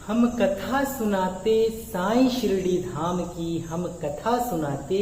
हम कथा सुनाते साईं शिरडी धाम की, हम कथा सुनाते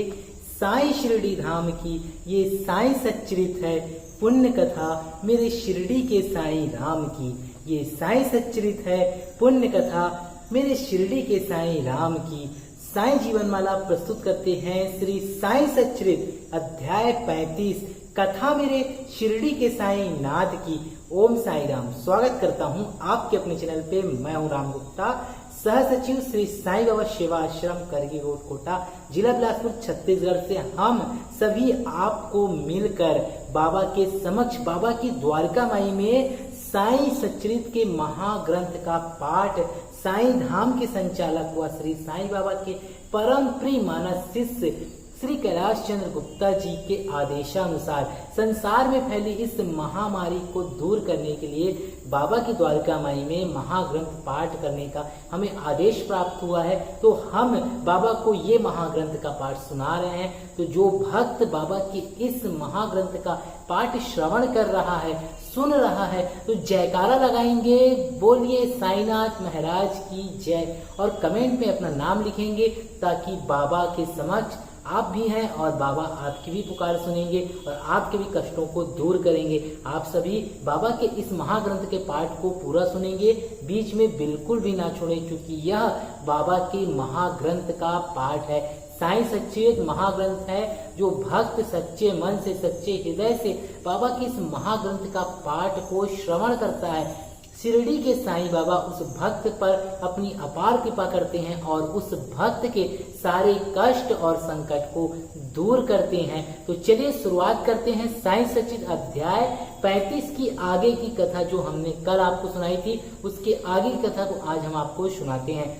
साईं शिरडी धाम की। ये साईं सच्चरित है पुण्य कथा मेरे शिरडी के साईं राम की। ये साईं सच्चरित है पुण्य कथा मेरे शिरडी के साईं राम की। साईं जीवनमाला प्रस्तुत करते हैं श्री साईं सच्चरित अध्याय 35 कथा मेरे शिरडी के साईं नाथ की। ओम साईं राम। स्वागत करता हूं आपके अपने चैनल पे। मैं हूं राम गुप्ता, सह सचिव श्री साईं बाबा सेवा आश्रम करगी रोड कोटा, जिला बिलासपुर छत्तीसगढ़ से हम सभी आपको मिलकर बाबा के समक्ष बाबा की द्वारका माई में साईं सच्चरित के महाग्रंथ का पाठ साईं धाम के संचालक हुआ श्री साईं बाबा के परम प्रिय मानस शिष्य श्री कैलाश चंद्र गुप्ता जी के आदेशानुसार संसार में फैली इस महामारी को दूर करने के लिए बाबा की द्वारका माई में महाग्रंथ पाठ करने का हमें आदेश प्राप्त हुआ है। तो हम बाबा को ये महाग्रंथ का पाठ सुना रहे हैं। तो जो भक्त बाबा के इस महाग्रंथ का पाठ श्रवण कर रहा है, सुन रहा है, तो जयकारा लगाएंगे, बोलिए साईनाथ महाराज की जय, और कमेंट में अपना नाम लिखेंगे ताकि बाबा के समक्ष आप भी हैं और बाबा आपकी भी पुकार सुनेंगे और आपके भी कष्टों को दूर करेंगे। आप सभी बाबा के इस महाग्रंथ के पाठ को पूरा सुनेंगे, बीच में बिल्कुल भी ना छोड़ें, क्योंकि यह बाबा के महाग्रंथ का पाठ है। साईं सच्चरित महाग्रंथ है। जो भक्त सच्चे मन से, सच्चे हृदय से बाबा के इस महाग्रंथ का पाठ को श्रवण करता है, शिरडी के साईं बाबा उस भक्त पर अपनी अपार कृपा करते हैं और उस भक्त के सारे कष्ट और संकट को दूर करते हैं। तो चलिए शुरुआत करते हैं साईं सच्चरित अध्याय 35 की आगे की कथा। जो हमने कल आपको सुनाई थी, उसके आगे की कथा को आज हम आपको सुनाते हैं।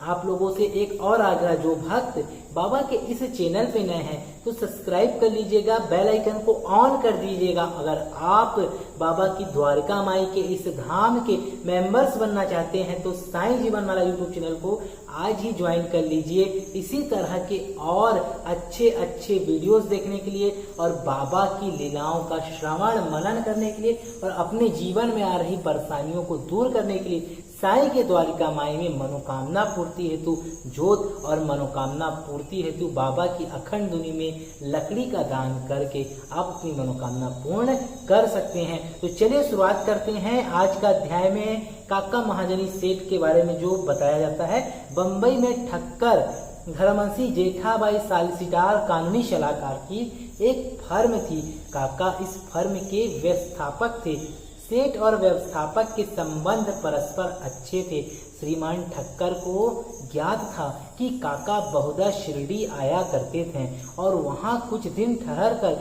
आप लोगों से एक और आग्रह, जो भक्त बाबा के इस चैनल पे नए हैं तो सब्सक्राइब कर लीजिएगा, बेल आइकन को ऑन कर दीजिएगा। अगर आप बाबा की द्वारका माई के इस धाम के मेंबर्स बनना चाहते हैं तो साईं जीवनमाला यूट्यूब चैनल को आज ही ज्वाइन कर लीजिए। इसी तरह के और अच्छे अच्छे वीडियोस देखने के लिए और बाबा की लीलाओं का श्रवण मनन करने के लिए और अपने जीवन में आ रही परेशानियों को दूर करने के लिए साईं के द्वारका माई में मनोकामना पूर्ति हेतु जोत और मनोकामना पूर्ति हेतु बाबा की अखंड धुनी में लकड़ी का दान करके आप अपनी मनोकामना पूर्ण कर सकते हैं। तो चलिए शुरुआत करते हैं आज का अध्याय में। काका महाजनी सेठ के बारे में जो बताया जाता है। बम्बई में ठक्कर धर्मसी जेठाबाई सालिसिटार कानूनी सलाहकार की एक फर्म थी। काका इस फर्म के व्यवस्थापक थे। सेठ और व्यवस्थापक के संबंध परस्पर अच्छे थे। श्रीमान ठक्कर को ज्ञात था कि काका बहुधा शिरडी आया करते थे और वहां कुछ दिन ठहर कर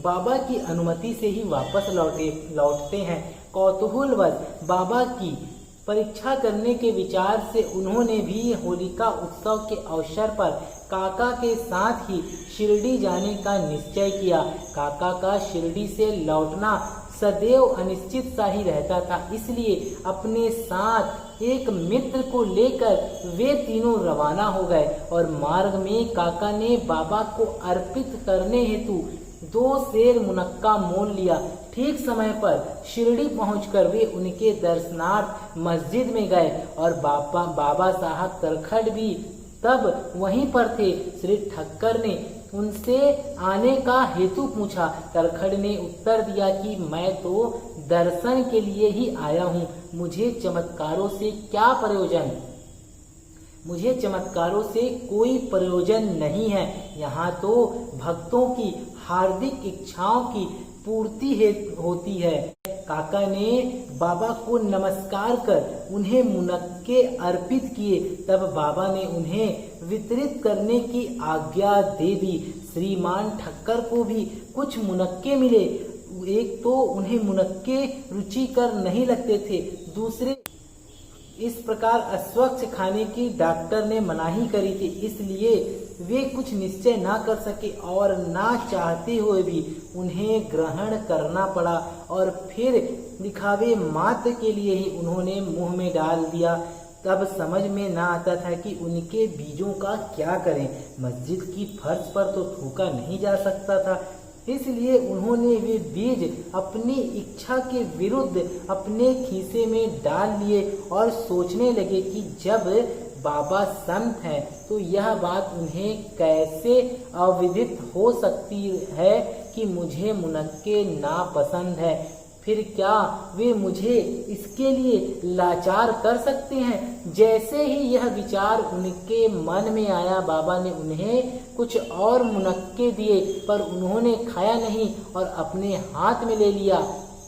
बाबा की अनुमति से ही वापस लौटते हैं। कौतूहलवश बाबा की परीक्षा करने के विचार से उन्होंने भी होलिका उत्सव के अवसर पर काका के साथ ही शिरडी जाने का निश्चय किया। काका का शिरडी से लौटना सदैव अनिश्चित सा ही रहता था, इसलिए अपने साथ एक मित्र को लेकर वे तीनों रवाना हो गए और मार्ग में काका ने बाबा को अर्पित करने हेतु 2 सेर मुनक्का मोल लिया। ठीक समय पर शिरडी पहुंचकर वे उनके दर्शनार्थ मस्जिद में गए और बाबा साहब तरखड़ भी तब वहीं पर थे। श्री ठक्कर ने उनसे आने का हेतु पूछा। तरखड़ ने उत्तर दिया कि मैं तो दर्शन के लिए ही आया हूँ, मुझे चमत्कारों से क्या प्रयोजन, मुझे चमत्कारों से कोई प्रयोजन नहीं है। यहाँ तो भक्तों की हार्दिक इच्छाओं की पूर्ति होती है। काका ने बाबा को नमस्कार कर उन्हें मुनक्के अर्पित किए। तब बाबा ने उन्हें वितरित करने की आज्ञा दे दी। श्रीमान ठक्कर को भी कुछ मुनक्के मिले। एक तो उन्हें मुनक्के रुचिकर नहीं लगते थे, दूसरे इस प्रकार अस्वच्छ खाने की डॉक्टर ने मनाही करी थी, इसलिए वे कुछ निश्चय ना कर सके और ना चाहते हुए भी उन्हें ग्रहण करना पड़ा और फिर दिखावे मात्र के लिए ही उन्होंने मुंह में डाल दिया। तब समझ में ना आता था कि उनके बीजों का क्या करें। मस्जिद की फर्श पर तो थूका नहीं जा सकता था, इसलिए उन्होंने वे बीज अपनी इच्छा के विरुद्ध अपने खीसे में डाल लिए और सोचने लगे कि जब बाबा संत हैं तो यह बात उन्हें कैसे अविदित हो सकती है कि मुझे मुनक्के नापसंद है। फिर क्या वे मुझे इसके लिए लाचार कर सकते हैं। जैसे ही यह विचार उनके मन में आया, बाबा ने उन्हें कुछ और मुनक्के दिए, पर उन्होंने खाया नहीं और अपने हाथ में ले लिया।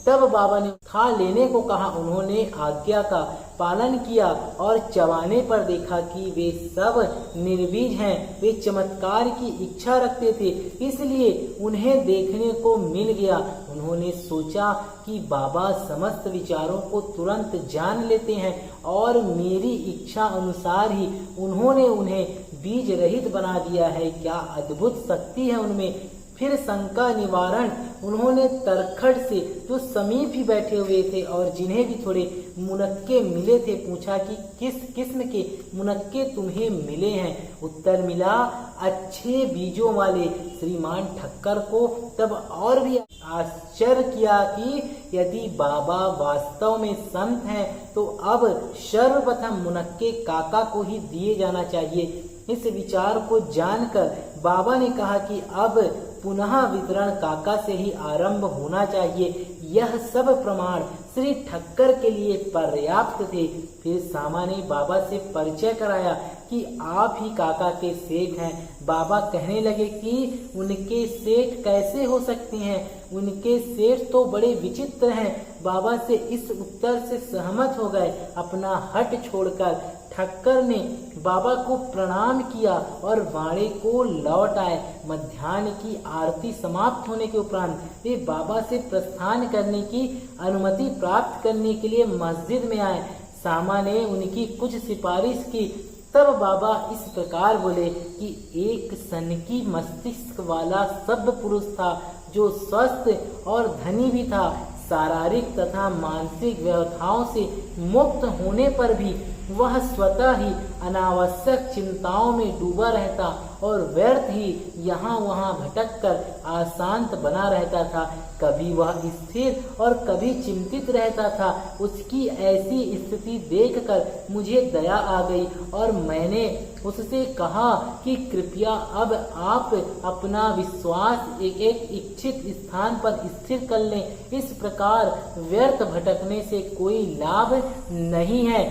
तब बाबा ने खा लेने को कहा। उन्होंने आज्ञा का पालन किया और चबाने पर देखा कि वे सब निर्बीज हैं। वे चमत्कार की इच्छा रखते थे, इसलिए उन्हें देखने को मिल गया। उन्होंने सोचा कि बाबा समस्त विचारों को तुरंत जान लेते हैं और मेरी इच्छा अनुसार ही उन्होंने उन्हें बीज रहित बना दिया है। क्या अद्भुत शक्ति है उनमें। फिर शंका निवारण उन्होंने तरखड़ से, जो समीप ही बैठे हुए थे और जिन्हें भी थोड़े मुनक्के मिले थे, पूछा कि किस किस्म के मुनक्के तुम्हें मिले हैं। उत्तर मिला, अच्छे बीजों वाले। श्रीमान ठक्कर को तब और भी आश्चर्य किया कि यदि बाबा वास्तव में संत हैं तो अब सर्वप्रथम मुनक्के काका को ही दिए जाना चाहिए। इस विचार को जानकर बाबा ने कहा कि अब पुनः वितरण काका से ही आरंभ होना चाहिए। यह सब प्रमाण श्री ठक्कर के लिए पर्याप्त थे। फिर सामा ने बाबा से परिचय कराया कि आप ही काका के सेठ हैं। बाबा कहने लगे कि उनके सेठ कैसे हो सकते हैं, उनके सेठ तो बड़े विचित्र हैं। बाबा से इस उत्तर से सहमत हो गए। अपना हट छोड़कर ठक्कर ने बाबा को प्रणाम किया और वाड़े को लौट आए। मध्याह्न की आरती समाप्त होने के उपरांत वे बाबा से प्रस्थान करने की अनुमति प्राप्त करने के लिए मस्जिद में आए। सामा ने उनकी कुछ सिफारिश की। तब बाबा इस प्रकार बोले कि एक सनकी मस्तिष्क वाला सभ्य पुरुष था, जो स्वस्थ और धनी भी था। शारीरिक तथा मानसिक व्यवधाओं से मुक्त होने पर भी वह स्वतः ही अनावश्यक चिंताओं में डूबा रहता और व्यर्थ ही यहाँ वहाँ भटककर अशांत बना रहता था। कभी वह स्थिर और कभी चिंतित रहता था। उसकी ऐसी स्थिति देखकर मुझे दया आ गई और मैंने उससे कहा कि कृपया अब आप अपना विश्वास एक इच्छित स्थान पर स्थिर कर लें। इस प्रकार व्यर्थ भटकने से कोई लाभ नहीं है।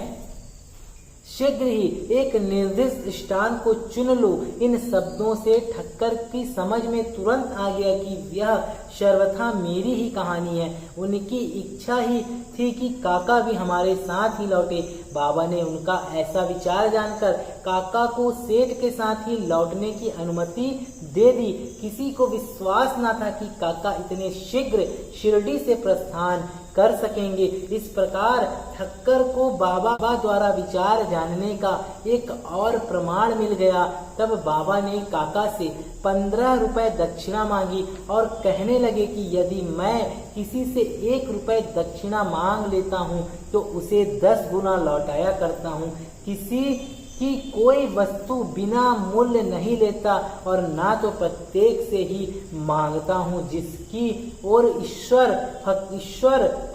शीघ्र ही एक निर्दिष्ट स्थान को चुन लो। इन शब्दों से ठक्कर की समझ में तुरंत आ गया कि यह सर्वथा मेरी ही कहानी है। उनकी इच्छा ही थी कि काका भी हमारे साथ ही लौटे। बाबा ने उनका ऐसा विचार जानकर काका को सेठ के साथ ही लौटने की अनुमति दे दी। किसी को विश्वास न था कि काका इतने शीघ्र शिरडी से प्रस्थान कर सकेंगे। इस प्रकार ठक्कर को बाबा द्वारा विचार जानने का एक और प्रमाण मिल गया। तब बाबा ने काका से 15 रुपए दक्षिणा मांगी और कहने लगे कि यदि मैं किसी से 1 रुपए दक्षिणा मांग लेता हूँ तो उसे 10 गुना लौटाया करता हूँ। किसी की कोई वस्तु बिना मूल्य नहीं लेता और ना तो प्रत्येक से ही मांगता हूँ। जिसकी ओर ईश्वर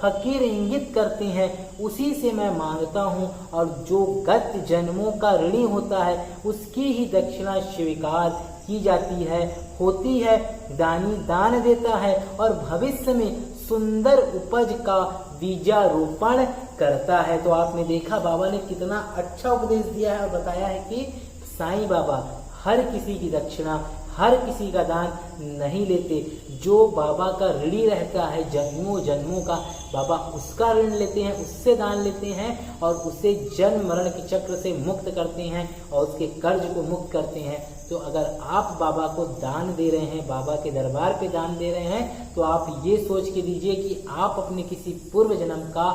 फकीर इंगित करते हैं उसी से मैं मांगता हूँ, और जो गत जन्मों का ऋणी होता है उसकी ही दक्षिणा स्वीकार की जाती है होती है। दानी दान देता है और भविष्य में सुंदर उपज का बीजारोपण करता है। तो आपने देखा बाबा ने कितना अच्छा उपदेश दिया है और बताया है कि साईं बाबा हर किसी की दक्षिणा, हर किसी का दान नहीं लेते। जो बाबा का ऋणी रहता है जन्मों जन्मों का, बाबा उसका ऋण लेते हैं, उससे दान लेते हैं और उसे जन्म मरण के चक्र से मुक्त करते हैं और उसके कर्ज को मुक्त करते हैं। तो अगर आप बाबा को दान दे रहे हैं, बाबा के दरबार पे दान दे रहे हैं, तो आप ये सोच के दीजिए कि आप अपने किसी पूर्व जन्म का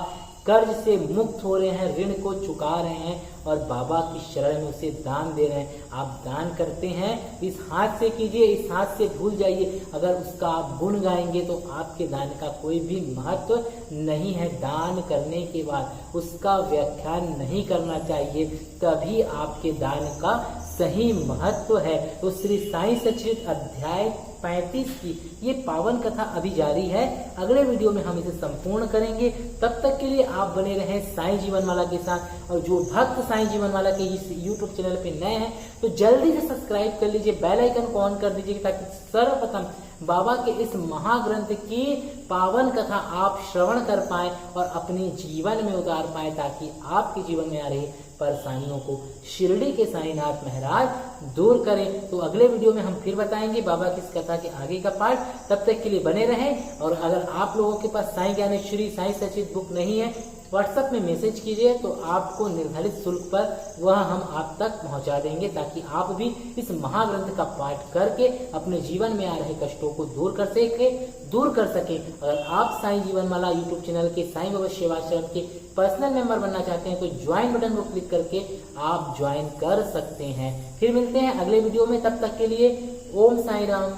कर्ज से मुक्त हो रहे हैं, ऋण को चुका रहे हैं और बाबा की शरण में उसे दान दे रहे हैं। आप दान करते हैं इस हाथ से कीजिए, इस हाथ से भूल जाइए। अगर उसका आप गुण गाएंगे तो आपके दान का कोई भी महत्व नहीं है। दान करने के बाद उसका व्याख्यान नहीं करना चाहिए, तभी आपके दान का सही महत्व है। तो श्री साईं सच्चित अध्याय 35 की ये पावन कथा अभी जारी है। अगले वीडियो में हम इसे संपूर्ण करेंगे। तब तक के लिए आप बने रहें साईं जीवनमाला के साथ। और जो भक्त साईं जीवनमाला के इस YouTube चैनल पे नए हैं तो जल्दी से सब्सक्राइब कर लीजिए, बेल आइकन को ऑन कर दीजिए ताकि सर्वप्रथम बाबा के इस महाग्रंथ की पावन कथा आप श्रवण कर पाए और अपने जीवन में उतार पाए, ताकि आपके जीवन में आ रही परेशानियों को शिरडी के साईनाथ महाराज दूर करें। तो अगले वीडियो में हम फिर बताएंगे बाबा की इस कथा के आगे का पार्ट। तब तक के लिए बने रहें। और अगर आप लोगों के पास साईं ज्ञानेश्वरी साईं सचित बुक नहीं है, व्हाट्सएप में मैसेज कीजिए तो आपको निर्धारित शुल्क पर वह हम आप तक पहुंचा देंगे, ताकि आप भी इस महाग्रंथ का पाठ करके अपने जीवन में आ रहे कष्टों को दूर कर सके। अगर आप साईं जीवनमाला यूट्यूब चैनल के साईं बाबा सेवाश्रम के पर्सनल मेंबर बनना चाहते हैं तो ज्वाइन बटन को क्लिक करके आप ज्वाइन कर सकते हैं। फिर मिलते हैं अगले वीडियो में, तब तक के लिए ओम साईं राम।